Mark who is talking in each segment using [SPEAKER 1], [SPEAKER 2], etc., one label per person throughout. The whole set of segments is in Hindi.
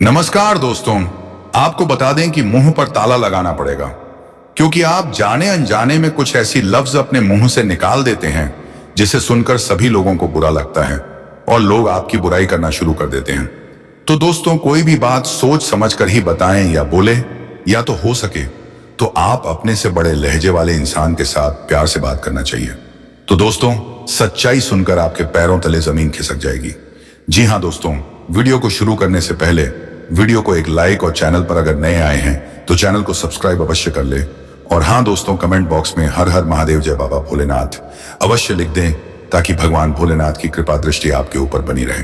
[SPEAKER 1] नमस्कार दोस्तों। आपको बता दें कि मुंह पर ताला लगाना पड़ेगा, क्योंकि आप जाने अनजाने में कुछ ऐसी लफ्ज अपने मुंह से निकाल देते हैं जिसे सुनकर सभी लोगों को बुरा लगता है और लोग आपकी बुराई करना शुरू कर देते हैं। तो दोस्तों, कोई भी बात सोच समझ कर ही बताएं या बोले, या तो हो सके तो आप अपने से बड़े लहजे वाले इंसान के साथ प्यार से बात करना चाहिए। तो दोस्तों, सच्चाई सुनकर आपके पैरों तले जमीन खिसक जाएगी। जी हाँ दोस्तों, वीडियो को शुरू करने से पहले वीडियो को एक लाइक और चैनल पर अगर नए आए हैं तो चैनल को सब्सक्राइब अवश्य कर ले। और हाँ दोस्तों, कमेंट बॉक्स में हर हर महादेव जय बाबा भोलेनाथ अवश्य लिख दें, ताकि भगवान भोलेनाथ की कृपा दृष्टि आपके ऊपर बनी रहे।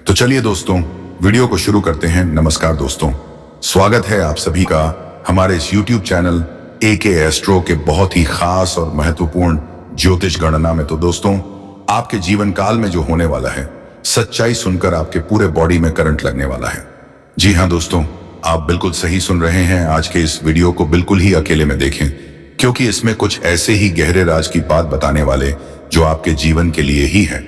[SPEAKER 1] तो चलिए दोस्तों, वीडियो को शुरू करते हैं। नमस्कार दोस्तों, स्वागत है आप सभी का हमारे इस यूट्यूब चैनल AK एस्ट्रो के बहुत ही खास और महत्वपूर्ण ज्योतिष गणना में। तो दोस्तों, आपके जीवन काल में जो होने वाला है, सच्चाई सुनकर आपके पूरे बॉडी में करंट लगने वाला है। जी हाँ दोस्तों, आप बिल्कुल सही सुन रहे हैं। आज के इस वीडियो को बिल्कुल ही अकेले में देखें, क्योंकि इसमें कुछ ऐसे ही गहरे राज की बात बताने वाले जो आपके जीवन के लिए ही है।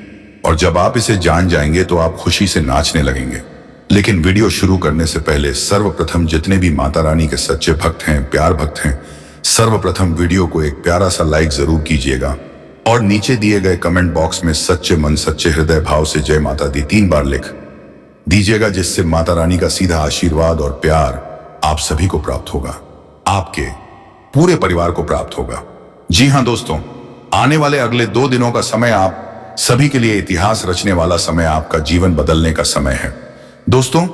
[SPEAKER 1] और जब आप इसे जान जाएंगे तो आप खुशी से नाचने लगेंगे। लेकिन वीडियो शुरू करने से पहले सर्वप्रथम जितने भी माता रानी के सच्चे भक्त हैं, प्यार भक्त हैं, सर्वप्रथम वीडियो को एक प्यारा सा लाइक जरूर कीजिएगा और नीचे दिए गए कमेंट बॉक्स में सच्चे मन सच्चे हृदय भाव से जय माता दी 3 बार लिख दीजिएगा, जिससे माता रानी का सीधा आशीर्वाद और प्यार आप सभी को प्राप्त होगा, आपके पूरे परिवार को प्राप्त होगा। जी हाँ दोस्तों, आने वाले अगले 2 दिनों का समय आप सभी के लिए इतिहास रचने वाला समय, आपका जीवन बदलने का समय है। दोस्तों,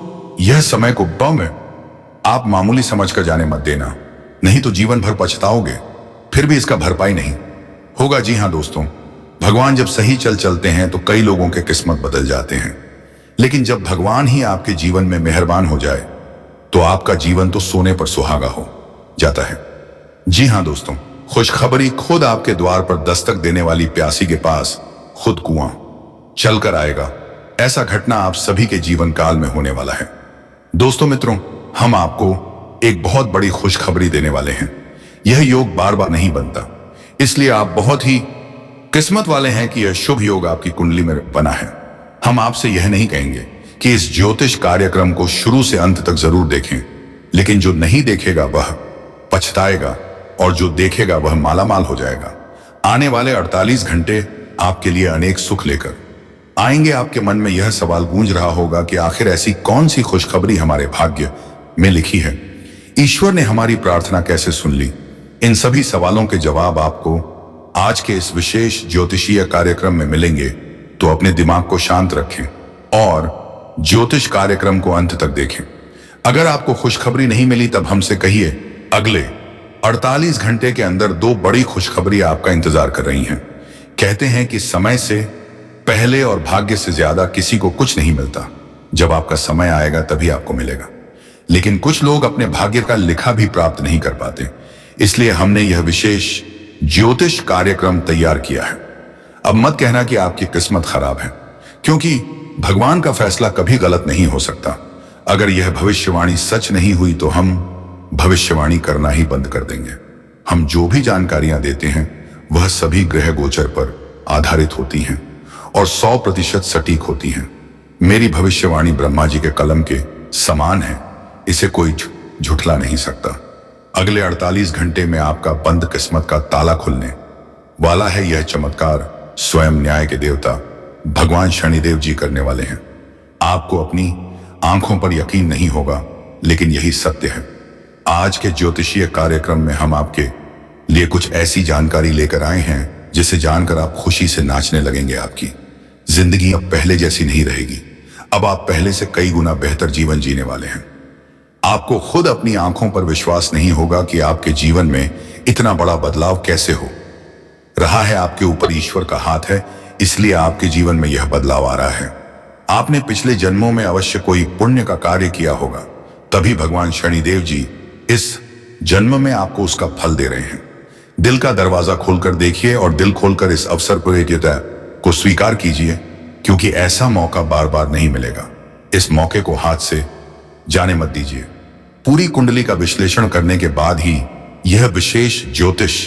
[SPEAKER 1] यह समय को बम आप मामूली समझकर जाने मत देना, नहीं तो जीवन भर पछताओगे, फिर भी इसका भरपाई नहीं होगा। जी हाँ दोस्तों, भगवान जब सही चलते हैं तो कई लोगों के किस्मत बदल जाते हैं, लेकिन जब भगवान ही आपके जीवन में मेहरबान हो जाए तो आपका जीवन तो सोने पर सुहागा हो जाता है। जी हाँ दोस्तों, खुशखबरी खुद आपके द्वार पर दस्तक देने वाली प्यासी के पास खुद कुआं चलकर आएगा। ऐसा घटना आप सभी के जीवन काल में होने वाला है। दोस्तों मित्रों, हम आपको एक बहुत बड़ी खुशखबरी देने वाले हैं। यह योग बार बार नहीं बनता, इसलिए आप बहुत ही किस्मत वाले हैं कि यह शुभ योग आपकी कुंडली में बना है। हम आपसे यह नहीं कहेंगे कि इस ज्योतिष कार्यक्रम को शुरू से अंत तक जरूर देखें, लेकिन जो नहीं देखेगा वह पछताएगा और जो देखेगा वह मालामाल हो जाएगा। आने वाले 48 घंटे आपके लिए अनेक सुख लेकर आएंगे। आपके मन में यह सवाल गूंज रहा होगा कि आखिर ऐसी कौन सी खुशखबरी हमारे भाग्य में लिखी है, ईश्वर ने हमारी प्रार्थना कैसे सुन ली। इन सभी सवालों के जवाब आपको आज के इस विशेष ज्योतिषीय कार्यक्रम में मिलेंगे। तो अपने दिमाग को शांत रखें और ज्योतिष कार्यक्रम को अंत तक देखें। अगर आपको खुशखबरी नहीं मिली तब हमसे कहिए, अगले 48 घंटे के अंदर 2 बड़ी खुशखबरी आपका इंतजार कर रही हैं। कहते हैं कि समय से पहले और भाग्य से ज्यादा किसी को कुछ नहीं मिलता। जब आपका समय आएगा तभी आपको मिलेगा, लेकिन कुछ लोग अपने भाग्य का लिखा भी प्राप्त नहीं कर पाते। इसलिए हमने यह विशेष ज्योतिष कार्यक्रम तैयार किया है। अब मत कहना कि आपकी किस्मत खराब है, क्योंकि भगवान का फैसला कभी गलत नहीं हो सकता। अगर यह भविष्यवाणी सच नहीं हुई तो हम भविष्यवाणी करना ही बंद कर देंगे। हम जो भी जानकारियां देते हैं वह सभी ग्रह गोचर पर आधारित होती हैं और 100% सटीक होती हैं। मेरी भविष्यवाणी ब्रह्मा जी के कलम के समान है, इसे कोई झुठला नहीं सकता। अगले 48 घंटे में आपका बंद किस्मत का ताला खुलने वाला है। यह चमत्कार स्वयं न्याय के देवता भगवान शनिदेव जी करने वाले हैं। आपको अपनी आंखों पर यकीन नहीं होगा, लेकिन यही सत्य है। आज के ज्योतिषीय कार्यक्रम में हम आपके लिए कुछ ऐसी जानकारी लेकर आए हैं जिसे जानकर आप खुशी से नाचने लगेंगे। आपकी जिंदगी अब पहले जैसी नहीं रहेगी। अब आप पहले से कई गुना बेहतर जीवन जीने वाले हैं। आपको खुद अपनी आंखों पर विश्वास नहीं होगा कि आपके जीवन में इतना बड़ा बदलाव कैसे हो रहा है। आपके ऊपर ईश्वर का हाथ है, इसलिए आपके जीवन में यह बदलाव आ रहा है। आपने पिछले जन्मों में अवश्य कोई पुण्य का कार्य किया होगा, तभी भगवान शनिदेव जी इस जन्म में आपको उसका फल दे रहे हैं। दिल का दरवाजा खोलकर देखिए और दिल खोलकर इस अवसर को स्वीकार कीजिए, क्योंकि ऐसा मौका बार बार नहीं मिलेगा। इस मौके को हाथ से जाने मत दीजिए। पूरी कुंडली का विश्लेषण करने के बाद ही यह विशेष ज्योतिष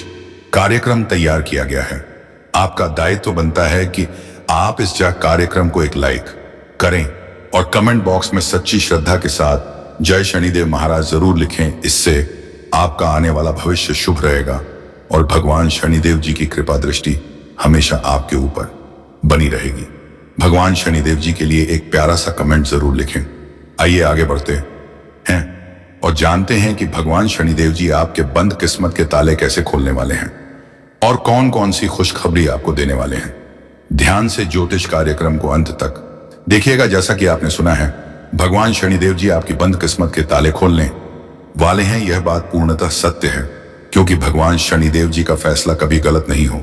[SPEAKER 1] कार्यक्रम तैयार किया गया है। आपका दायित्व बनता है कि आप इस कार्यक्रम को एक लाइक करें और कमेंट बॉक्स में सच्ची श्रद्धा के साथ जय शनिदेव महाराज जरूर लिखें। इससे आपका आने वाला भविष्य शुभ रहेगा और भगवान शनिदेव जी की कृपा दृष्टि हमेशा आपके ऊपर बनी रहेगी। भगवान शनिदेव जी के लिए एक प्यारा सा कमेंट जरूर लिखें। आइए आगे बढ़ते हैं और जानते हैं कि भगवान शनिदेव जी आपके बंद किस्मत के ताले कैसे खोलने वाले हैं और कौन कौन सी खुशखबरी आपको देने वाले हैं। ध्यान से ज्योतिष कार्यक्रम को अंत तक देखिएगा। जैसा कि आपने सुना है, भगवान शनिदेव जी आपकी बंद किस्मत के ताले खोलने वाले हैं। यह बात पूर्णतः सत्य है, क्योंकि भगवान शनिदेव जी का फैसला कभी गलत नहीं हो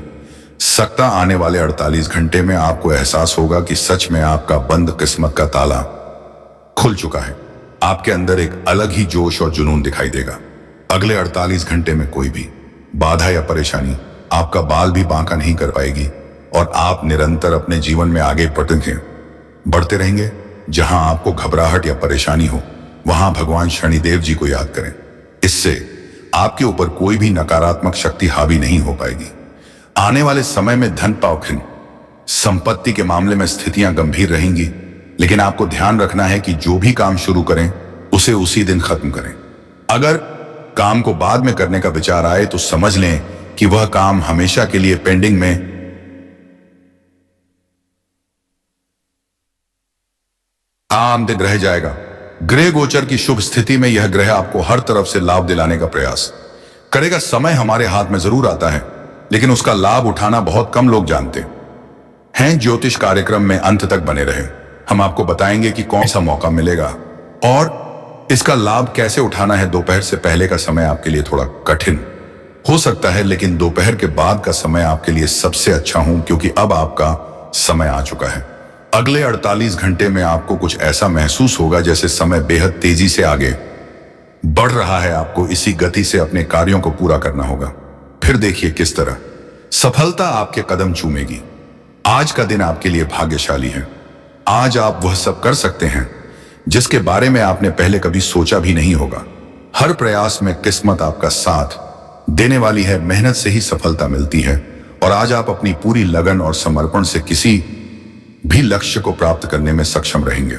[SPEAKER 1] सकता। आने वाले 48 घंटे में आपको एहसास होगा कि सच में आपका बंद किस्मत का ताला खुल चुका है। आपके अंदर एक अलग ही जोश और जुनून दिखाई देगा। अगले 48 घंटे में कोई भी बाधा या परेशानी आपका बाल भी बांका नहीं कर पाएगी और आप निरंतर अपने जीवन में आगे बढ़ते रहेंगे। जहां आपको घबराहट या परेशानी हो, वहां भगवान शनिदेव जी को याद करें। इससे आपके ऊपर कोई भी नकारात्मक शक्ति हावी नहीं हो पाएगी। आने वाले समय में धन पावखिन संपत्ति के मामले में स्थितियां गंभीर रहेंगी, लेकिन आपको ध्यान रखना है कि जो भी काम शुरू करें उसे उसी दिन खत्म करें। अगर काम को बाद में करने का विचार आए तो समझ लें कि वह काम हमेशा के लिए पेंडिंग में आमद रह जाएगा। ग्रह गोचर की शुभ स्थिति में यह ग्रह आपको हर तरफ से लाभ दिलाने का प्रयास करेगा। समय हमारे हाथ में जरूर आता है, लेकिन उसका लाभ उठाना बहुत कम लोग जानते हैं। ज्योतिष कार्यक्रम में अंत तक बने रहें। हम आपको बताएंगे कि कौन सा मौका मिलेगा और इसका लाभ कैसे उठाना है। दोपहर से पहले का समय आपके लिए थोड़ा कठिन हो सकता है, लेकिन दोपहर के बाद का समय आपके लिए सबसे अच्छा हो, क्योंकि अब आपका समय आ चुका है। अगले 48 घंटे में आपको कुछ ऐसा महसूस होगा जैसे समय बेहद तेजी से आगे बढ़ रहा है। आपको इसी गति से अपने कार्यों को पूरा करना होगा। फिर देखिए किस तरह सफलता आपके कदम चूमेगी। आज का दिन आपके लिए भाग्यशाली है। आज आप वह सब कर सकते हैं जिसके बारे में आपने पहले कभी सोचा भी नहीं होगा। हर प्रयास में किस्मत आपका साथ देने वाली है। मेहनत से ही सफलता मिलती है और आज आप अपनी पूरी लगन और समर्पण से किसी भी लक्ष्य को प्राप्त करने में सक्षम रहेंगे।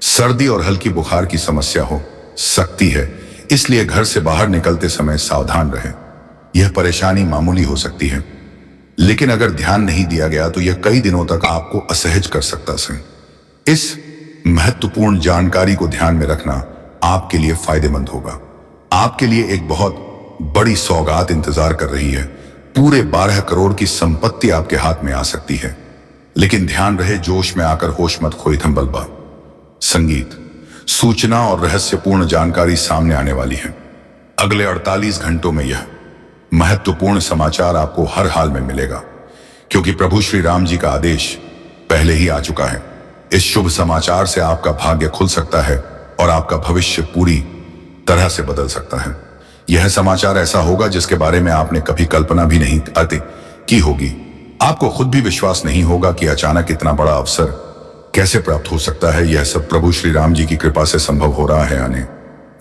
[SPEAKER 1] सर्दी और हल्की बुखार की समस्या हो सकती है, इसलिए घर से बाहर निकलते समय सावधान रहें। यह परेशानी मामूली हो सकती है, लेकिन अगर ध्यान नहीं दिया गया तो यह कई दिनों तक आपको असहज कर सकता है। इस महत्वपूर्ण जानकारी को ध्यान में रखना आपके लिए फायदेमंद होगा। आपके लिए एक बहुत बड़ी सौगात इंतजार कर रही है। पूरे 12 करोड़ की संपत्ति आपके हाथ में आ सकती है, लेकिन ध्यान रहे जोश में आकर होश मत खोई थंबलबा। संगीत, सूचना और रहस्यपूर्ण जानकारी सामने आने वाली है। अगले 48 घंटों में यह महत्वपूर्ण समाचार आपको हर हाल में मिलेगा, क्योंकि प्रभु श्री राम जी का आदेश पहले ही आ चुका है। इस शुभ समाचार से आपका भाग्य खुल सकता है और आपका भविष्य पूरी तरह से बदल सकता है। यह समाचार ऐसा होगा जिसके बारे में आपने कभी कल्पना भी नहीं की होगी। आपको खुद भी विश्वास नहीं होगा कि अचानक इतना बड़ा अवसर कैसे प्राप्त हो सकता है। यह सब प्रभु श्री राम जी की कृपा से संभव हो रहा है। आने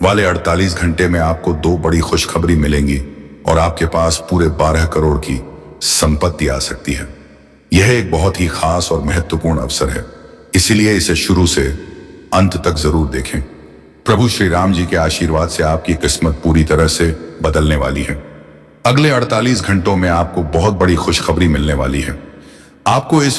[SPEAKER 1] वाले 48 घंटे में आपको 2 बड़ी खुशखबरी मिलेंगी और आपके पास पूरे 12 करोड़ की संपत्ति आ सकती है। यह एक बहुत ही खास और महत्वपूर्ण अवसर है, इसीलिए इसे शुरू से अंत तक जरूर देखें। प्रभु श्री राम जी के आशीर्वाद से आपकी किस्मत पूरी तरह से बदलने वाली है। अगले 48 घंटों में आपको बहुत बड़ी खुशखबरी मिलने वाली है। आपको इस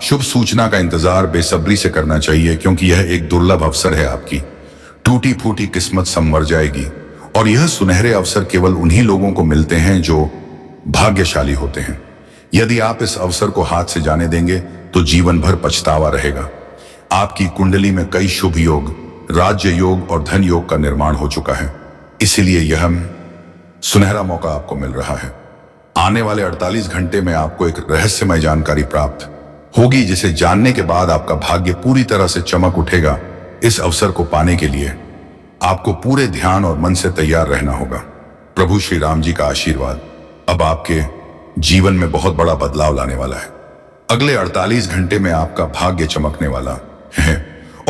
[SPEAKER 1] शुभ सूचना का इंतजार बेसब्री से करना चाहिए, क्योंकि यह एक दुर्लभ अवसर है। आपकी टूटी फूटी किस्मत संवर जाएगी और यह सुनहरे अवसर केवल उन्हीं लोगों को मिलते हैं जो भाग्यशाली होते हैं। यदि आप इस अवसर को हाथ से जाने देंगे तो जीवन भर पछतावा रहेगा। आपकी कुंडली में कई शुभ योग, राज्य योग और धन योग का निर्माण हो चुका है, इसीलिए यह सुनहरा मौका आपको मिल रहा है। आने वाले 48 घंटे में आपको एक रहस्यमय जानकारी प्राप्त होगी, जिसे जानने के बाद आपका भाग्य पूरी तरह से चमक उठेगा। इस अवसर को पाने के लिए आपको पूरे ध्यान और मन से तैयार रहना होगा। प्रभु श्री राम जी का आशीर्वाद अब आपके जीवन में बहुत बड़ा बदलाव लाने वाला है। अगले 48 घंटे में आपका भाग्य चमकने वाला है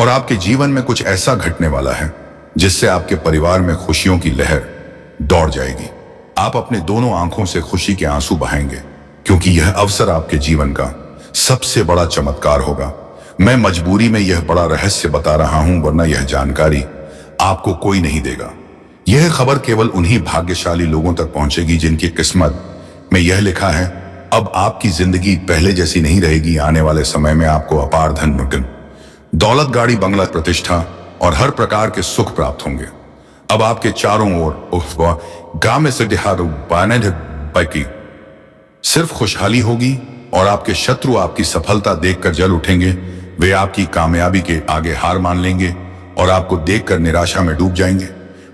[SPEAKER 1] और आपके जीवन में कुछ ऐसा घटने वाला है जिससे आपके परिवार में खुशियों की लहर दौड़ जाएगी। आप अपने दोनों आंखों से खुशी के आंसू बहाएंगे, क्योंकि यह अवसर आपके जीवन का सबसे बड़ा चमत्कार होगा। मैं मजबूरी में यह बड़ा रहस्य बता रहा हूं, वरना यह जानकारी आपको कोई नहीं देगा। यह खबर केवल उन्हीं भाग्यशाली लोगों तक पहुंचेगी जिनकी किस्मत में यह लिखा है, अब आपकी जिंदगी पहले जैसी नहीं रहेगी। आने वाले समय में आपको अपार धन, दौलत, गाड़ी, बंगला, प्रतिष्ठा और हर प्रकार के सुख प्राप्त होंगे। अब आपके चारों ओर गांव में से की सिर्फ खुशहाली होगी और आपके शत्रु आपकी सफलता देखकर जल उठेंगे। वे आपकी कामयाबी के आगे हार मान लेंगे और आपको देखकर निराशा में डूब जाएंगे।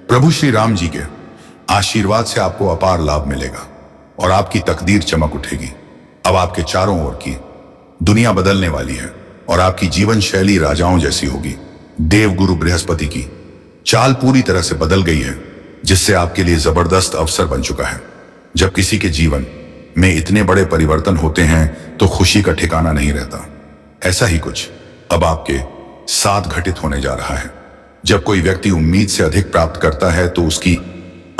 [SPEAKER 1] प्रभु श्री राम जी के आशीर्वाद से आपको अपार लाभ मिलेगा और आपकी तकदीर चमक उठेगी। अब आपके चारों ओर की दुनिया बदलने वाली है और आपकी जीवन शैली राजाओं जैसी होगी। देवगुरु बृहस्पति की चाल पूरी तरह से बदल गई है, जिससे आपके लिए जबरदस्त अवसर बन चुका है। जब किसी के जीवन में इतने बड़े परिवर्तन होते हैं तो खुशी का ठिकाना नहीं रहता। ऐसा ही कुछ अब आपके साथ घटित होने जा रहा है। जब कोई व्यक्ति उम्मीद से अधिक प्राप्त करता है तो उसकी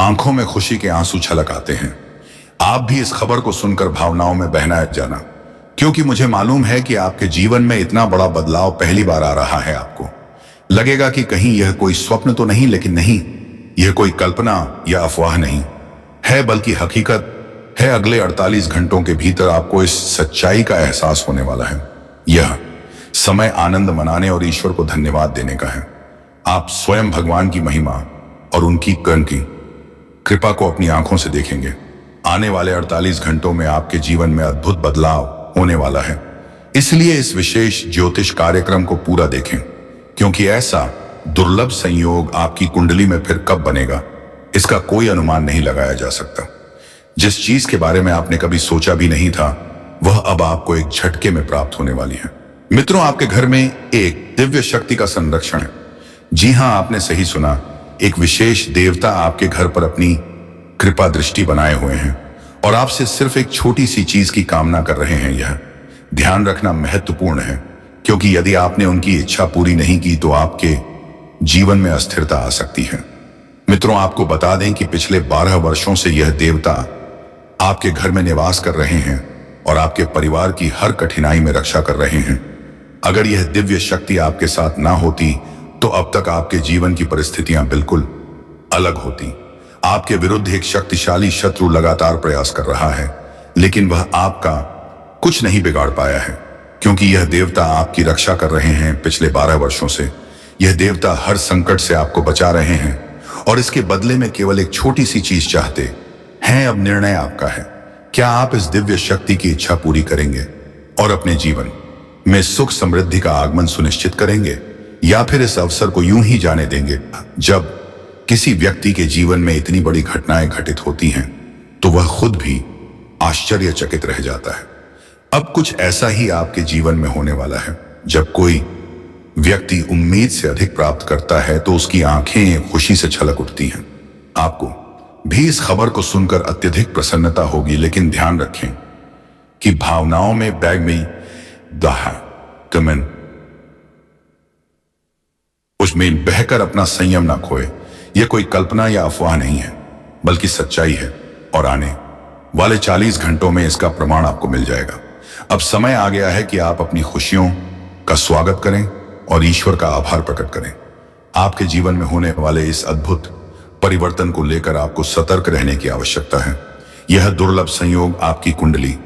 [SPEAKER 1] आंखों में खुशी के आंसू छलक आते हैं। आप भी इस खबर को सुनकर भावनाओं में बहना जाना, क्योंकि मुझे मालूम है कि आपके जीवन में इतना बड़ा बदलाव पहली बार आ रहा है। आपको लगेगा कि कहीं यह कोई स्वप्न तो नहीं, लेकिन नहीं, यह कोई कल्पना या अफवाह नहीं है, बल्कि हकीकत है। अगले 48 घंटों के भीतर आपको इस सच्चाई का एहसास होने वाला है। यह समय आनंद मनाने और ईश्वर को धन्यवाद देने का है। आप स्वयं भगवान की महिमा और उनकी करुणा की कृपा को अपनी आंखों से देखेंगे। आने वाले 48 घंटों में आपके जीवन में अद्भुत बदलाव होने वाला है। इसलिए इस विशेष ज्योतिष कार्यक्रम को पूरा देखें, क्योंकि ऐसा दुर्लभ संयोग आपकी कुंडली में फिर कब बनेगा, इसका कोई अनुमान नहीं लगाया जा सकता। जिस चीज के बारे में आपने कभी सोचा भी नहीं था, वह अब आपको एक झटके में प्राप्त होने वाली है। मित्रों, आपके घर में एक दिव्य शक्ति का संरक्षण है। जी हां, आपने सही सुना। एक विशेष देवता आपके घर पर अपनी कृपा दृष्टि बनाए हुए हैं और आपसे सिर्फ एक छोटी सी चीज की कामना कर रहे हैं। यह ध्यान रखना महत्वपूर्ण है, क्योंकि यदि आपने उनकी इच्छा पूरी नहीं की तो आपके जीवन में अस्थिरता आ सकती है। मित्रों, आपको बता दें कि पिछले 12 वर्षों से यह देवता आपके घर में निवास कर रहे हैं और आपके परिवार की हर कठिनाई में रक्षा कर रहे हैं। अगर यह दिव्य शक्ति आपके साथ ना होती तो अब तक आपके जीवन की परिस्थितियां बिल्कुल अलग होती। आपके विरुद्ध एक शक्तिशाली शत्रु लगातार प्रयास कर रहा है, लेकिन वह आपका कुछ नहीं बिगाड़ पाया है, क्योंकि यह देवता आपकी रक्षा कर रहे हैं। पिछले 12 वर्षों से यह देवता हर संकट से आपको बचा रहे हैं और इसके बदले में केवल एक छोटी सी चीज चाहते हैं। अब निर्णय आपका है। क्या आप इस दिव्य शक्ति की इच्छा पूरी करेंगे और अपने जीवन में सुख समृद्धि का आगमन सुनिश्चित करेंगे, या फिर इस अवसर को यूं ही जाने देंगे? जब किसी व्यक्ति के जीवन में इतनी बड़ी घटनाएं घटित होती हैं तो वह खुद भी आश्चर्यचकित रह जाता है। अब कुछ ऐसा ही आपके जीवन में होने वाला है। जब कोई व्यक्ति उम्मीद से अधिक प्राप्त करता है तो उसकी आंखें खुशी से छलक उठती हैं। आपको भी इस खबर को सुनकर अत्यधिक प्रसन्नता होगी, लेकिन ध्यान रखें कि भावनाओं में बैग में उसमें बहकर अपना संयम ना खोए। यह कोई कल्पना या अफवाह नहीं है, बल्कि सच्चाई है और आने वाले 40 घंटों में इसका प्रमाण आपको मिल जाएगा। अब समय आ गया है कि आप अपनी खुशियों का स्वागत करें और ईश्वर का आभार प्रकट करें। आपके जीवन में होने वाले इस अद्भुत परिवर्तन को लेकर आपको सतर्क रहने की आवश्यकता है। यह दुर्लभ संयोग आपकी कुंडली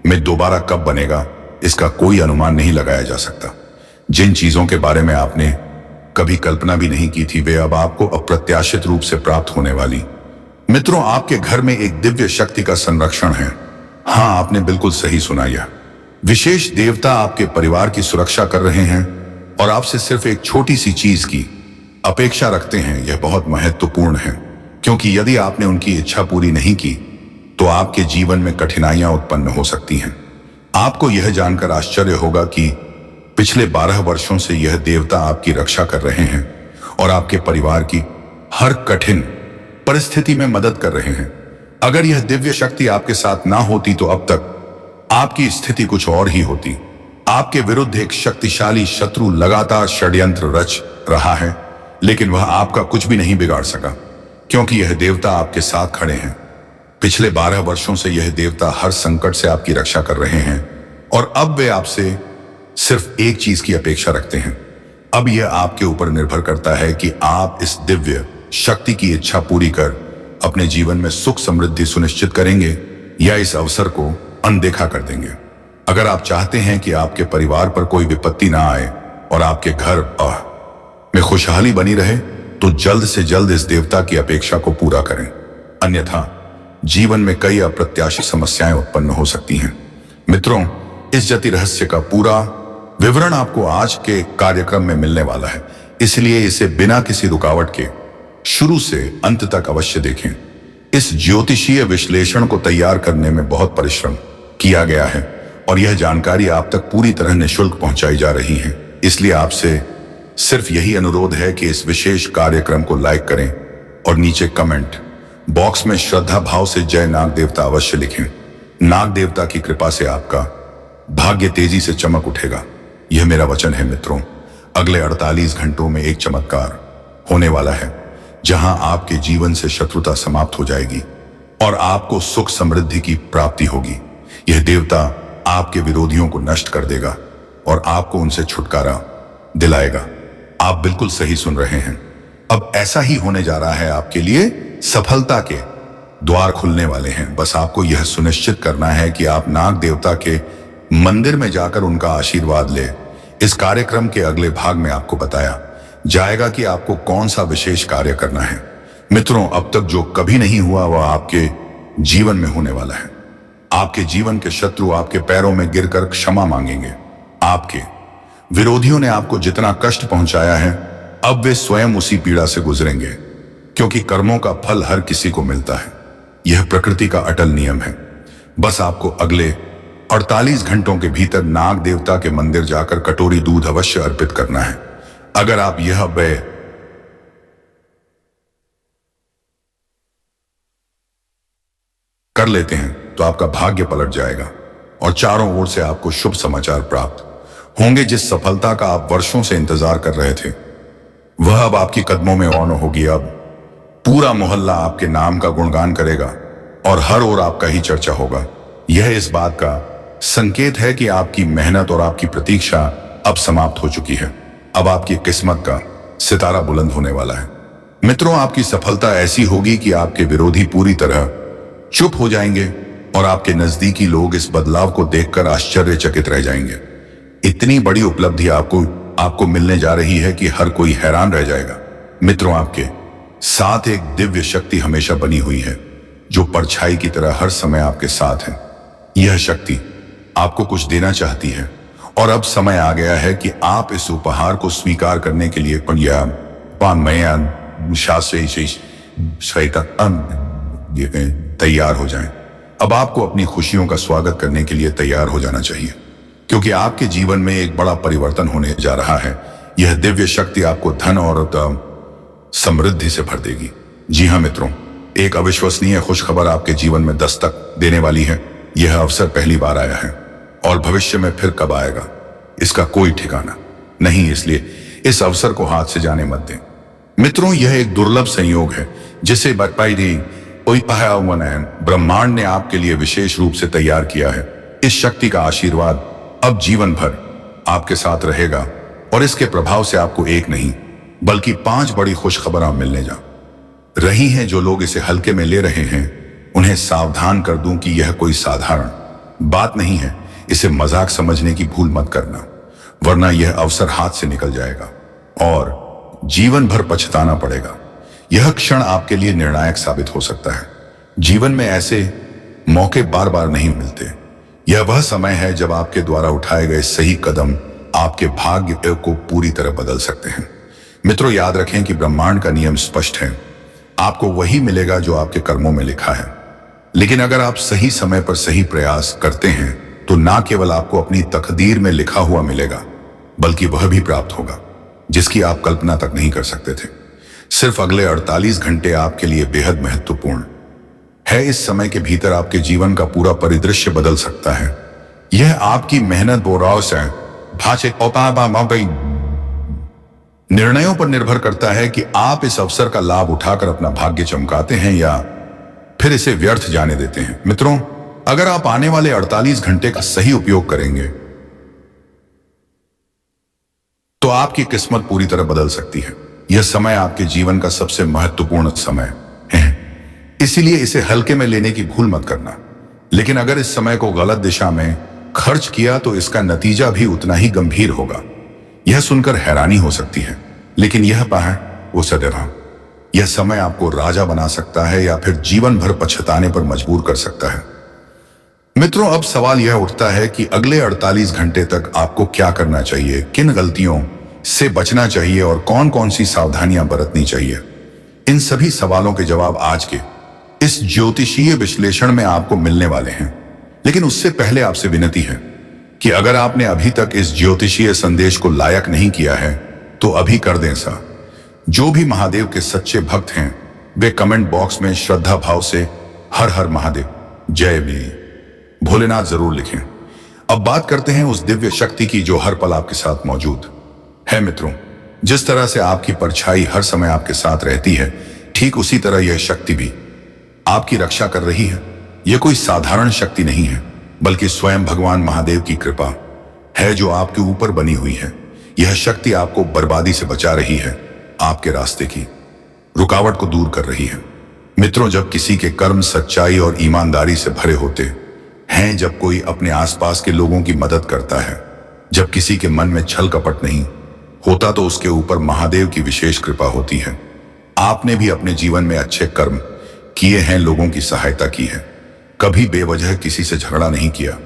[SPEAKER 1] में दोबारा कब बनेगा, इसका कोई अनुमान नहीं लगाया जा सकता। जिन चीजों के बारे में आपने कभी कल्पना भी नहीं की थी, वे अब आपको अप्रत्याशित रूप से प्राप्त होने वाली। मित्रों, आपके घर में एक दिव्य शक्ति का संरक्षण है। हाँ, आपने बिल्कुल सही सुना। यह विशेष देवता आपके परिवार की सुरक्षा कर रहे हैं और आपसे सिर्फ एक छोटी सी चीज की अपेक्षा रखते हैं। यह बहुत महत्वपूर्ण है, क्योंकि यदि आपने उनकी इच्छा पूरी नहीं की तो आपके जीवन में कठिनाइयां उत्पन्न हो सकती हैं। आपको यह जानकर आश्चर्य होगा कि पिछले 12 वर्षों से यह देवता आपकी रक्षा कर रहे हैं और आपके परिवार की हर कठिन परिस्थिति में मदद कर रहे हैं। अगर यह दिव्य शक्ति आपके साथ ना होती तो अब तक आपकी स्थिति कुछ और ही होती। आपके विरुद्ध एक शक्तिशाली शत्रु लगातार षड्यंत्र रच रहा है, लेकिन वह आपका कुछ भी नहीं बिगाड़ सका, क्योंकि यह देवता आपके साथ खड़े हैं। पिछले 12 वर्षों से यह देवता हर संकट से आपकी रक्षा कर रहे हैं और अब वे आपसे सिर्फ एक चीज की अपेक्षा रखते हैं। अब यह आपके ऊपर निर्भर करता है कि आप इस दिव्य शक्ति की इच्छा पूरी कर अपने जीवन में सुख समृद्धि सुनिश्चित करेंगे या इस अवसर को अनदेखा कर देंगे। अगर आप चाहते हैं कि आपके परिवार पर कोई विपत्ति ना आए और आपके घर में खुशहाली बनी रहे, तो जल्द से जल्द इस देवता की अपेक्षा को पूरा करें, अन्यथा जीवन में कई अप्रत्याशित समस्याएं उत्पन्न हो सकती हैं। मित्रों, इस ज्योति रहस्य का पूरा विवरण आपको आज के कार्यक्रम में मिलने वाला है, इसलिए इसे बिना किसी रुकावट के शुरू से अंत तक अवश्य देखें। इस ज्योतिषीय विश्लेषण को तैयार करने में बहुत परिश्रम किया गया है और यह जानकारी आप तक पूरी तरह निःशुल्क पहुंचाई जा रही है। इसलिए आपसे सिर्फ यही अनुरोध है कि इस विशेष कार्यक्रम को लाइक करें और नीचे कमेंट बॉक्स में श्रद्धा भाव से जय नाग देवता अवश्य लिखें। नाग देवता की कृपा से आपका भाग्य तेजी से चमक उठेगा, यह मेरा वचन है। मित्रों, अगले 48 घंटों में एक चमत्कार होने वाला है जहां आपके जीवन से शत्रुता समाप्त हो जाएगी और आपको सुख समृद्धि की प्राप्ति होगी। यह देवता आपके विरोधियों को नष्ट कर देगा और आपको उनसे छुटकारा दिलाएगा। आप बिल्कुल सही सुन रहे हैं। अब ऐसा ही होने जा रहा है। आपके लिए सफलता के द्वार खुलने वाले हैं। बस आपको यह सुनिश्चित करना है कि आप नाग देवता के मंदिर में जाकर उनका आशीर्वाद ले। इस कार्यक्रम के अगले भाग में आपको बताया जाएगा कि आपको कौन सा विशेष कार्य करना है। मित्रों, अब तक जो कभी नहीं हुआ वह आपके जीवन में होने वाला है। आपके जीवन के शत्रु आपके पैरों में गिरकर क्षमा मांगेंगे। आपके विरोधियों ने आपको जितना कष्ट पहुंचाया है, अब वे स्वयं उसी पीड़ा से गुजरेंगे, क्योंकि कर्मों का फल हर किसी को मिलता है। यह प्रकृति का अटल नियम है। बस आपको अगले 48 घंटों के भीतर नाग देवता के मंदिर जाकर कटोरी दूध अवश्य अर्पित करना है। अगर आप यह व्यय कर लेते हैं तो आपका भाग्य पलट जाएगा और चारों ओर से आपको शुभ समाचार प्राप्त होंगे। जिस सफलता का आप वर्षों से इंतजार कर रहे थे, वह अब आपके कदमों में ऑन होगी। अब पूरा मोहल्ला आपके नाम का गुणगान करेगा और हर ओर आपका ही चर्चा होगा। यह इस बात का संकेत है कि आपकी मेहनत और आपकी प्रतीक्षा अब समाप्त हो चुकी है। अब आपकी किस्मत का सितारा बुलंद होने वाला है। मित्रों, आपकी सफलता ऐसी होगी कि आपके विरोधी पूरी तरह चुप हो जाएंगे और आपके नजदीकी लोग इस बदलाव को देखकर आश्चर्यचकित रह जाएंगे। इतनी बड़ी उपलब्धि आपको मिलने जा रही है कि हर कोई हैरान रह जाएगा। मित्रों, आपके साथ एक दिव्य शक्ति हमेशा बनी हुई है, जो परछाई की तरह हर समय आपके साथ है। यह शक्ति आपको कुछ देना चाहती है और अब समय आ गया है कि आप इस उपहार को स्वीकार करने के लिए तैयार हो जाएं। अब आपको अपनी खुशियों का स्वागत करने के लिए तैयार हो जाना चाहिए, क्योंकि आपके जीवन में एक बड़ा परिवर्तन होने जा रहा है। यह दिव्य शक्ति आपको धन और समृद्धि से भर देगी। जी हाँ मित्रों, एक अविश्वसनीय खुशखबर आपके जीवन में दस्तक देने वाली है। यह अवसर पहली बार आया है और भविष्य में फिर कब आएगा इसका कोई ठिकाना नहीं, इसलिए इस अवसर को हाथ से जाने मत दें। मित्रों, यह एक दुर्लभ संयोग है जिसे ब्रह्मांड ने आपके लिए विशेष रूप से तैयार किया है। इस शक्ति का आशीर्वाद अब जीवन भर आपके साथ रहेगा और इसके प्रभाव से आपको एक नहीं बल्कि 5 बड़ी खुशखबरें मिलने जा रही हैं। जो लोग इसे हल्के में ले रहे हैं, उन्हें सावधान कर दूं कि यह कोई साधारण बात नहीं है। इसे मजाक समझने की भूल मत करना, वरना यह अवसर हाथ से निकल जाएगा और जीवन भर पछताना पड़ेगा। यह क्षण आपके लिए निर्णायक साबित हो सकता है। जीवन में ऐसे मौके बार बार नहीं मिलते। यह वह समय है जब आपके द्वारा उठाए गए सही कदम आपके भाग्य को पूरी तरह बदल सकते हैं। मित्रों, याद रखें कि ब्रह्मांड का नियम स्पष्ट है। आपको वही मिलेगा जो आपके कर्मों में लिखा है। लेकिन अगर आप सही समय पर सही प्रयास करते हैं तो ना केवल आपको अपनी तकदीर में लिखा हुआ मिलेगा, बल्कि वह भी प्राप्त होगा जिसकी आप कल्पना तक नहीं कर सकते थे। सिर्फ अगले 48 घंटे आपके लिए बेहद महत्वपूर्ण है। इस समय के भीतर आपके जीवन का पूरा परिदृश्य बदल सकता है। यह आपकी मेहनत निर्णयों पर निर्भर करता है कि आप इस अवसर का लाभ उठाकर अपना भाग्य चमकाते हैं या फिर इसे व्यर्थ जाने देते हैं। मित्रों, अगर आप आने वाले 48 घंटे का सही उपयोग करेंगे तो आपकी किस्मत पूरी तरह बदल सकती है। यह समय आपके जीवन का सबसे महत्वपूर्ण समय है, इसीलिए इसे हल्के में लेने की भूल मत करना। लेकिन अगर इस समय को गलत दिशा में खर्च किया तो इसका नतीजा भी उतना ही गंभीर होगा। यह सुनकर हैरानी हो सकती है, लेकिन यह पाए वो सदैव यह समय आपको राजा बना सकता है या फिर जीवन भर पछताने पर मजबूर कर सकता है। मित्रों, अब सवाल यह उठता है कि अगले 48 घंटे तक आपको क्या करना चाहिए, किन गलतियों से बचना चाहिए और कौन कौन सी सावधानियां बरतनी चाहिए। इन सभी सवालों के जवाब आज के इस ज्योतिषीय विश्लेषण में आपको मिलने वाले हैं। लेकिन उससे पहले आपसे विनती है कि अगर आपने अभी तक इस ज्योतिषीय संदेश को लायक नहीं किया है तो अभी कर दें सा। जो भी महादेव के सच्चे भक्त हैं वे कमेंट बॉक्स में श्रद्धा भाव से हर हर महादेव जय भी भोलेनाथ जरूर लिखें। अब बात करते हैं उस दिव्य शक्ति की जो हर पल आपके साथ मौजूद है। मित्रों, जिस तरह से आपकी परछाई हर समय आपके साथ रहती है, ठीक उसी तरह यह शक्ति भी आपकी रक्षा कर रही है। यह कोई साधारण शक्ति नहीं है, बल्कि स्वयं भगवान महादेव की कृपा है जो आपके ऊपर बनी हुई है। यह शक्ति आपको बर्बादी से बचा रही है, आपके रास्ते की रुकावट को दूर कर रही है। मित्रों, जब किसी के कर्म सच्चाई और ईमानदारी से भरे होते हैं, जब कोई अपने आसपास के लोगों की मदद करता है, जब किसी के मन में छल कपट नहीं होता, तो उसके ऊपर महादेव की विशेष कृपा होती है। आपने भी अपने जीवन में अच्छे कर्म किए हैं, लोगों की सहायता की है, कभी बेवजह किसी से झगड़ा नहीं किया।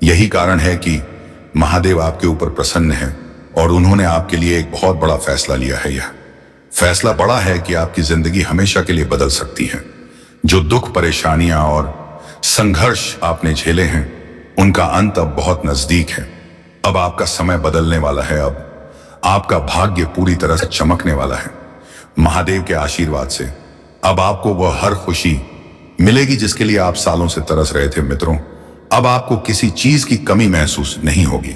[SPEAKER 1] यही कारण है कि महादेव आपके ऊपर प्रसन्न है और उन्होंने आपके लिए एक बहुत बड़ा फैसला लिया है। यह फैसला बड़ा है कि आपकी जिंदगी हमेशा के लिए बदल सकती है। जो दुख, परेशानियां और संघर्ष आपने झेले हैं, उनका अंत अब बहुत नजदीक है। अब आपका समय बदलने वाला है। अब आपका भाग्य पूरी तरह से चमकने वाला है। महादेव के आशीर्वाद से अब आपको वह हर खुशी मिलेगी जिसके लिए आप सालों से तरस रहे थे। मित्रों, अब आपको किसी चीज की कमी महसूस नहीं होगी।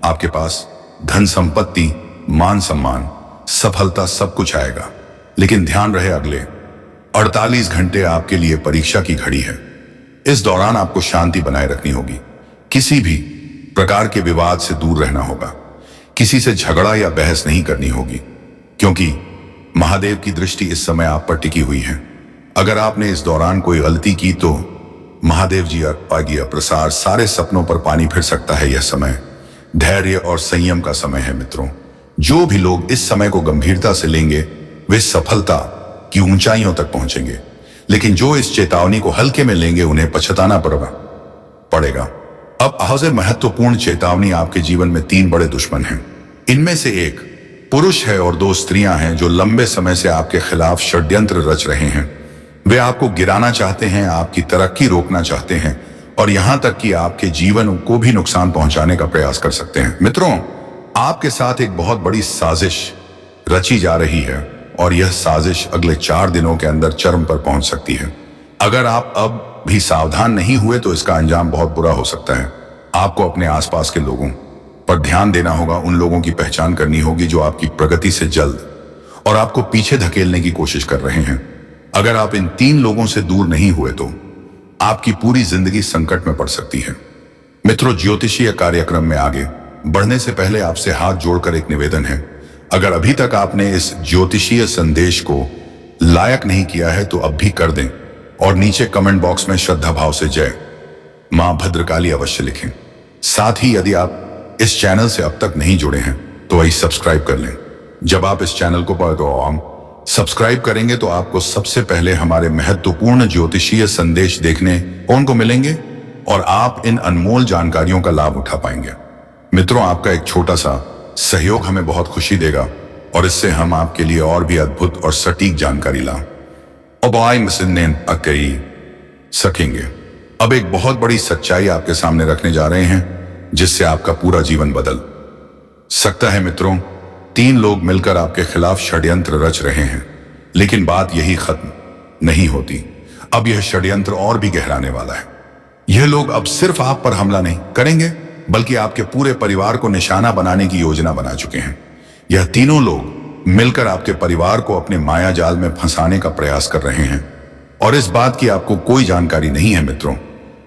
[SPEAKER 1] आपके पास धन संपत्ति, मान सम्मान, सफलता सब कुछ आएगा। लेकिन ध्यान रहे, अगले 48 घंटे आपके लिए परीक्षा की घड़ी है। इस दौरान आपको शांति बनाए रखनी होगी, किसी भी प्रकार के विवाद से दूर रहना होगा, किसी से झगड़ा या बहस नहीं करनी होगी, क्योंकि महादेव की दृष्टि इस समय आप पर टिकी हुई है। अगर आपने इस दौरान कोई गलती की तो महादेव जी आज्ञा प्रसार सारे सपनों पर पानी फिर सकता है। यह समय धैर्य और संयम का समय है। मित्रों, जो भी लोग इस समय को गंभीरता से लेंगे वे सफलता की ऊंचाइयों तक पहुंचेंगे, लेकिन जो इस चेतावनी को हल्के में लेंगे उन्हें पछताना पड़ेगा। अब सबसे महत्वपूर्ण चेतावनी, आपके जीवन में 3 बड़े दुश्मन हैं। इनमें से एक पुरुष है और 2 स्त्रियां हैं जो लंबे समय से आपके खिलाफ षड्यंत्र रच रहे हैं। वे आपको गिराना चाहते हैं, आपकी तरक्की रोकना चाहते हैं और यहां तक कि आपके जीवन को भी नुकसान पहुंचाने का प्रयास कर सकते हैं। मित्रों, आपके साथ एक बहुत बड़ी साजिश रची जा रही है और यह साजिश अगले 4 दिनों के अंदर चरम पर पहुंच सकती है। अगर आप अब भी सावधान नहीं हुए तो इसका अंजाम बहुत बुरा हो सकता है। आपको अपने आसपास के लोगों पर ध्यान देना होगा। उन लोगों की पहचान करनी होगी जो आपकी प्रगति से जल्द और आपको पीछे धकेलने की कोशिश कर रहे हैं। अगर आप इन 3 लोगों से दूर नहीं हुए तो आपकी पूरी जिंदगी संकट में पड़ सकती है। मित्रों, ज्योतिषीय कार्यक्रम में आगे बढ़ने से पहले आपसे हाथ जोड़कर एक निवेदन है। अगर अभी तक आपने इस ज्योतिषीय संदेश को लायक नहीं किया है तो अब भी कर दें और नीचे कमेंट बॉक्स में श्रद्धा भाव से जय मां भद्रकाली अवश्य लिखें। साथ ही यदि आप इस चैनल से अब तक नहीं जुड़े हैं तो वही सब्सक्राइब कर लें। जब आप इस चैनल को सब्सक्राइब करेंगे तो आपको सबसे पहले हमारे महत्वपूर्ण ज्योतिषीय संदेश देखने को मिलेंगे और आप इन अनमोल जानकारियों का लाभ उठा पाएंगे। मित्रों, आपका एक छोटा सा सहयोग हमें बहुत खुशी देगा और इससे हम आपके लिए और भी अद्भुत और सटीक जानकारी ला सकेंगे। अब एक बहुत बड़ी सच्चाई आपके सामने रखने जा रहे हैं जिससे आपका पूरा जीवन बदल सकता है। मित्रों, 3 लोग मिलकर आपके खिलाफ षड्यंत्र रच रहे हैं, लेकिन बात यही खत्म नहीं होती। अब यह षड्यंत्र और भी गहराने वाला है। यह लोग अब सिर्फ आप पर हमला नहीं करेंगे बल्कि आपके पूरे परिवार को निशाना बनाने की योजना बना चुके हैं। यह तीनों लोग मिलकर आपके परिवार को अपने माया जाल में फंसाने का प्रयास कर रहे हैं और इस बात की आपको कोई जानकारी नहीं है। मित्रों,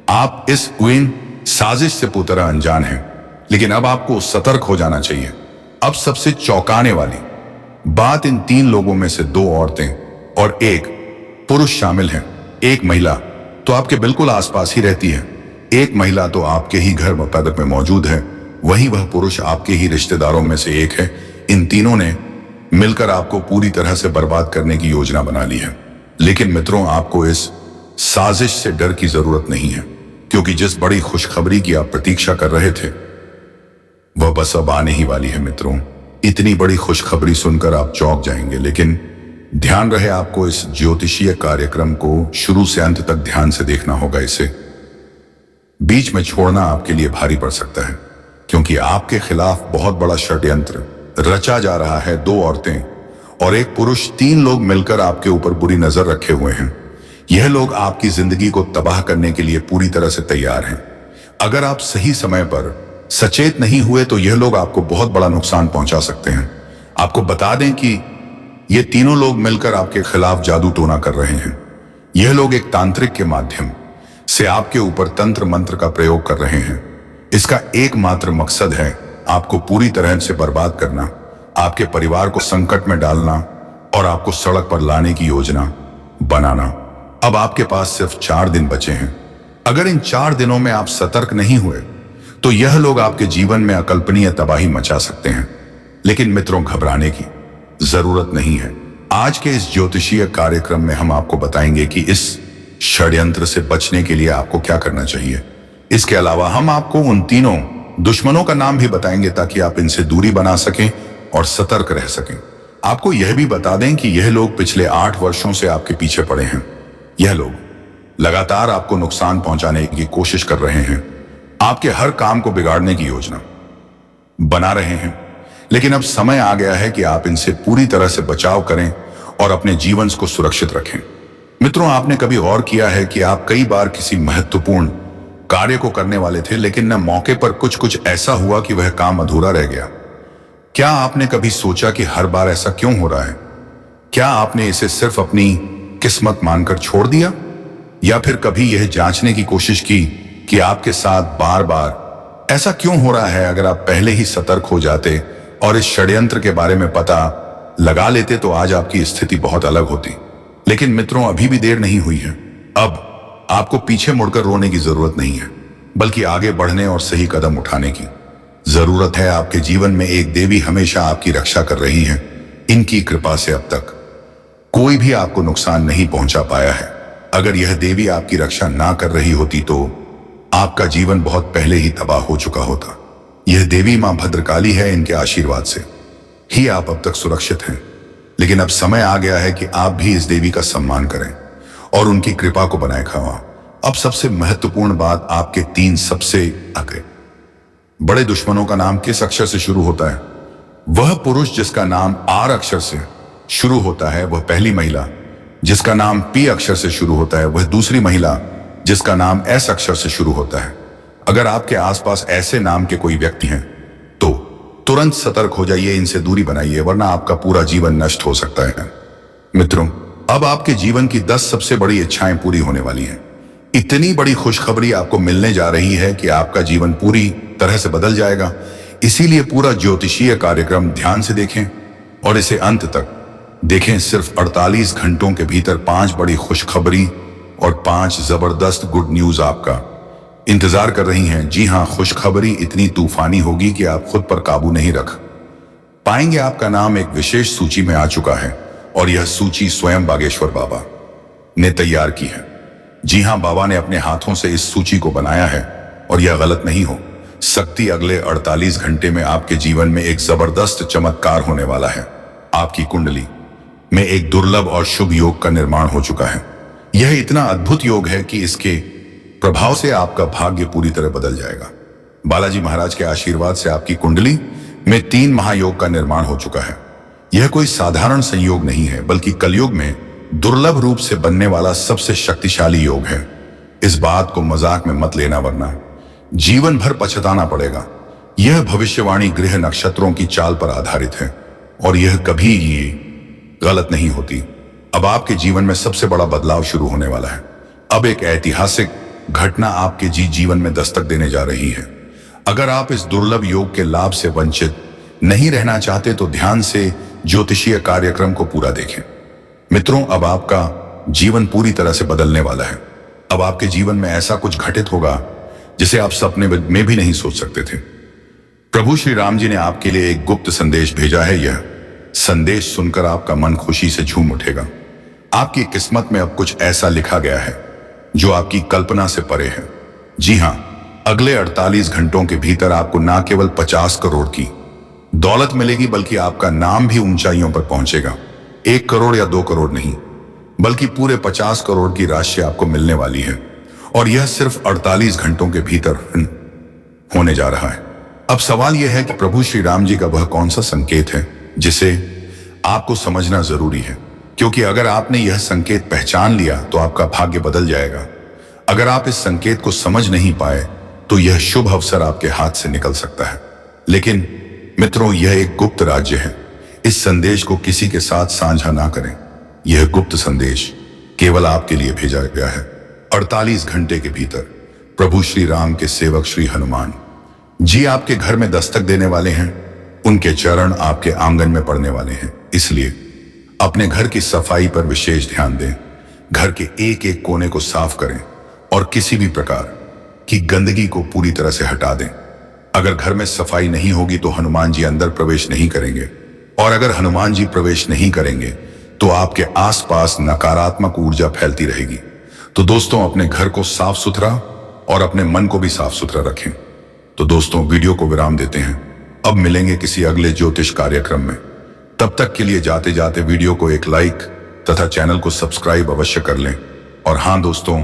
[SPEAKER 1] आप इस क्वीन साजिश से पूरी तरह अनजान हैं, लेकिन अब आपको सतर्क हो जाना चाहिए। अब सबसे चौंकाने वाली बात, इन 3 लोगों में से 2 औरतें और 1 पुरुष शामिल हैं। एक महिला तो आपके बिल्कुल आसपास ही रहती है, एक महिला तो आपके ही घर में मौजूद है, वहीं वह पुरुष आपके ही रिश्तेदारों में से एक है। इन तीनों ने मिलकर आपको पूरी तरह से बर्बाद करने की योजना बना ली है। लेकिन मित्रों, आपको इस साजिश से डर की जरूरत नहीं है, क्योंकि जिस बड़ी खुशखबरी की आप प्रतीक्षा कर रहे थे वह बस अब आने ही वाली है। मित्रों, इतनी बड़ी खुशखबरी सुनकर आप चौंक जाएंगे, लेकिन ध्यान रहे, आपको इस ज्योतिषीय कार्यक्रम को शुरू से अंत तक ध्यान से देखना होगा। इसे बीच में छोड़ना आपके लिए भारी पड़ सकता है, क्योंकि आपके खिलाफ बहुत बड़ा षड्यंत्र रचा जा रहा है। 2 औरतें और 1 पुरुष, 3 लोग मिलकर आपके ऊपर बुरी नजर रखे हुए हैं। यह लोग आपकी जिंदगी को तबाह करने के लिए पूरी तरह से तैयार हैं। अगर आप सही समय पर सचेत नहीं हुए तो यह लोग आपको बहुत बड़ा नुकसान पहुंचा सकते हैं। आपको बता दें कि ये तीनों लोग मिलकर आपके खिलाफ जादू टोना कर रहे हैं। यह लोग एक तांत्रिक के माध्यम से आपके ऊपर तंत्र मंत्र का प्रयोग कर रहे हैं। इसका एकमात्र मकसद है आपको पूरी तरह से बर्बाद करना, आपके परिवार को संकट में डालना और आपको सड़क पर लाने की योजना बनाना। अब आपके पास सिर्फ 4 दिन बचे हैं। अगर इन 4 दिनों में आप सतर्क नहीं हुए तो यह लोग आपके जीवन में अकल्पनीय तबाही मचा सकते हैं। लेकिन मित्रों, घबराने की जरूरत नहीं है। आज के इस ज्योतिषीय कार्यक्रम में हम आपको बताएंगे कि इस षड्यंत्र से बचने के लिए आपको क्या करना चाहिए। इसके अलावा हम आपको उन तीनों दुश्मनों का नाम भी बताएंगे, ताकि आप इनसे दूरी बना सकें और सतर्क रह सकें। आपको यह भी बता दें कि यह लोग पिछले 8 वर्षों से आपके पीछे पड़े हैं। यह लोग लगातार आपको नुकसान पहुंचाने की कोशिश कर रहे हैं, आपके हर काम को बिगाड़ने की योजना बना रहे हैं। लेकिन अब समय आ गया है कि आप इनसे पूरी तरह से बचाव करें और अपने जीवन को सुरक्षित रखें। मित्रों, आपने कभी गौर किया है कि आप कई बार किसी महत्वपूर्ण कार्य को करने वाले थे, लेकिन न मौके पर कुछ ऐसा हुआ कि वह काम अधूरा रह गया। क्या आपने कभी सोचा कि हर बार ऐसा क्यों हो रहा है? क्या आपने इसे सिर्फ अपनी किस्मत मानकर छोड़ दिया, या फिर कभी यह जांचने की कोशिश की कि आपके साथ बार बार ऐसा क्यों हो रहा है? अगर आप पहले ही सतर्क हो जाते और इस षड्यंत्र के बारे में पता लगा लेते तो आज आपकी स्थिति बहुत अलग होती। लेकिन मित्रों, अभी भी देर नहीं हुई है। अब आपको पीछे मुड़कर रोने की जरूरत नहीं है, बल्कि आगे बढ़ने और सही कदम उठाने की जरूरत है। आपके जीवन में एक देवी हमेशा आपकी रक्षा कर रही है। इनकी कृपा से अब तक कोई भी आपको नुकसान नहीं पहुंचा पाया है। अगर यह देवी आपकी रक्षा ना कर रही होती तो आपका जीवन बहुत पहले ही तबाह हो चुका होता। यह देवी मां भद्रकाली है, इनके आशीर्वाद से ही आप अब तक सुरक्षित हैं। लेकिन अब समय आ गया है कि आप भी इस देवी का सम्मान करें और उनकी कृपा को बनाए रखें। अब सबसे महत्वपूर्ण बात, आपके 3 सबसे आगे बड़े दुश्मनों का नाम किस अक्षर से शुरू होता है? वह पुरुष जिसका नाम R अक्षर से शुरू होता है वह पहली महिला, जिसका नाम P अक्षर से शुरू होता है वह दूसरी महिला, जिसका नाम S अक्षर से शुरू होता है। अगर आपके आसपास ऐसे नाम के कोई व्यक्ति हैं तो तुरंत सतर्क हो जाइए, इनसे दूरी बनाइए, वरना आपका पूरा जीवन नष्ट हो सकता है। मित्रों, अब आपके जीवन की 10 सबसे बड़ी इच्छाएं पूरी होने वाली हैं। इतनी बड़ी खुशखबरी आपको मिलने जा रही है कि आपका जीवन पूरी तरह से बदल जाएगा। इसीलिए पूरा ज्योतिषीय कार्यक्रम ध्यान से देखें और इसे अंत तक देखें। सिर्फ 48 घंटों के भीतर 5 बड़ी खुशखबरी और 5 जबरदस्त गुड न्यूज आपका इंतजार कर रही हैं। जी हां, खुशखबरी इतनी तूफानी होगी कि आप खुद पर काबू नहीं रख पाएंगे। आपका नाम एक विशेष सूची में आ चुका है और यह सूची स्वयं बागेश्वर बाबा ने तैयार की है। जी हां, बाबा ने अपने हाथों से इस सूची को बनाया है और यह गलत नहीं हो सकती। अगले 48 घंटे में आपके जीवन में एक जबरदस्त चमत्कार होने वाला है। आपकी कुंडली में एक दुर्लभ और शुभ योग का निर्माण हो चुका है। यह इतना अद्भुत योग है कि इसके प्रभाव से आपका भाग्य पूरी तरह बदल जाएगा। बालाजी महाराज के आशीर्वाद से आपकी कुंडली में 3 महायोग का निर्माण हो चुका है। यह कोई साधारण संयोग नहीं है, बल्कि कलयुग में दुर्लभ रूप से बनने वाला सबसे शक्तिशाली योग है। इस बात को मजाक में मत लेना, वरना जीवन भर पछताना पड़ेगा। यह भविष्यवाणी ग्रह नक्षत्रों की चाल पर आधारित है और यह कभी ये गलत नहीं होती। अब आपके जीवन में सबसे बड़ा बदलाव शुरू होने वाला है। अब एक ऐतिहासिक घटना आपके जीवन में दस्तक देने जा रही है। अगर आप इस दुर्लभ योग के लाभ से वंचित नहीं रहना चाहते तो ध्यान से ज्योतिषीय कार्यक्रम को पूरा देखें। मित्रों, अब आपका जीवन पूरी तरह से बदलने वाला है। अब आपके जीवन में ऐसा कुछ घटित होगा जिसे आप सपने में भी नहीं सोच सकते थे। प्रभु श्री राम जी ने आपके लिए एक गुप्त संदेश भेजा है। यह संदेश सुनकर आपका मन खुशी से झूम उठेगा। आपकी किस्मत में अब कुछ ऐसा लिखा गया है जो आपकी कल्पना से परे है। जी हां, अगले 48 घंटों के भीतर आपको न केवल 50 करोड़ की दौलत मिलेगी, बल्कि आपका नाम भी ऊंचाइयों पर पहुंचेगा। 1 करोड़ या 2 करोड़ नहीं, बल्कि पूरे 50 करोड़ की राशि आपको मिलने वाली है, और यह सिर्फ 48 घंटों के भीतर होने जा रहा है। अब सवाल यह है कि प्रभु श्री राम जी का वह कौन सा संकेत है जिसे आपको समझना जरूरी है, क्योंकि अगर आपने यह संकेत पहचान लिया तो आपका भाग्य बदल जाएगा। अगर आप इस संकेत को समझ नहीं पाए तो यह शुभ अवसर आपके हाथ से निकल सकता है। लेकिन मित्रों, यह एक गुप्त राज्य है। इस संदेश को किसी के साथ साझा ना करें। यह गुप्त संदेश केवल आपके लिए भेजा गया है। 48 घंटे के भीतर प्रभु श्री राम के सेवक श्री हनुमान जी आपके घर में दस्तक देने वाले हैं। उनके चरण आपके आंगन में पड़ने वाले हैं। इसलिए अपने घर की सफाई पर विशेष ध्यान दें। घर के एक एक कोने को साफ करें और किसी भी प्रकार की गंदगी को पूरी तरह से हटा दें। अगर घर में सफाई नहीं होगी तो हनुमान जी अंदर प्रवेश नहीं करेंगे, और अगर हनुमान जी प्रवेश नहीं करेंगे तो आपके आसपास नकारात्मक ऊर्जा फैलती रहेगी। तो दोस्तों, अपने घर को साफ सुथरा और अपने मन को भी साफ सुथरा रखें। तो दोस्तों, वीडियो को विराम देते हैं। अब मिलेंगे किसी अगले ज्योतिष कार्यक्रम में। तब तक के लिए जाते जाते वीडियो को एक लाइक तथा चैनल को सब्सक्राइब अवश्य कर लें। और हाँ दोस्तों,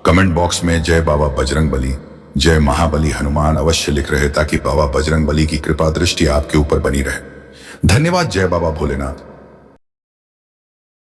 [SPEAKER 1] कमेंट बॉक्स में जय बाबा बजरंग बली, जय महाबली हनुमान अवश्य लिख रहे, ताकि बाबा बजरंग बली की कृपा दृष्टि आपके ऊपर बनी रहे। धन्यवाद। जय बाबा भोलेनाथ।